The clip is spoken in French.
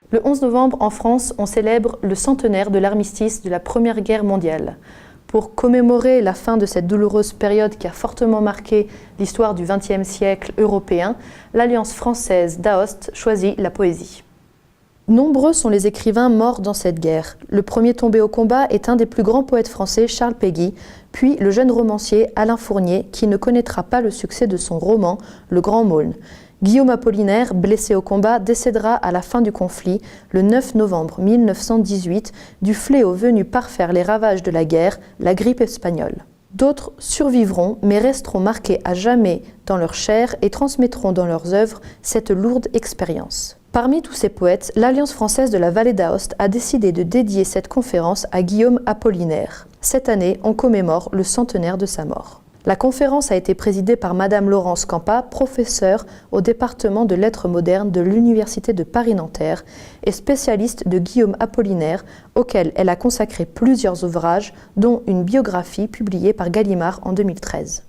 Le 11 novembre, en France, on célèbre le centenaire de l'armistice de la Première Guerre mondiale. Pour commémorer la fin de cette douloureuse période qui a fortement marqué l'histoire du XXe siècle européen, l'Alliance française d'Aoste choisit la poésie. Nombreux sont les écrivains morts dans cette guerre. Le premier tombé au combat est un des plus grands poètes français, Charles Péguy, puis le jeune romancier Alain Fournier, qui ne connaîtra pas le succès de son roman « Le Grand Maulne ». Guillaume Apollinaire, blessé au combat, décédera à la fin du conflit, le 9 novembre 1918, du fléau venu parfaire les ravages de la guerre, la grippe espagnole. D'autres survivront, mais resteront marqués à jamais dans leur chair et transmettront dans leurs œuvres cette lourde expérience. Parmi tous ces poètes, l'Alliance française de la Vallée d'Aoste a décidé de dédier cette conférence à Guillaume Apollinaire. Cette année, on commémore le centenaire de sa mort. La conférence a été présidée par Madame Laurence Campa, professeure au département de lettres modernes de l'Université de Paris-Nanterre et spécialiste de Guillaume Apollinaire, auquel elle a consacré plusieurs ouvrages, dont une biographie publiée par Gallimard en 2013.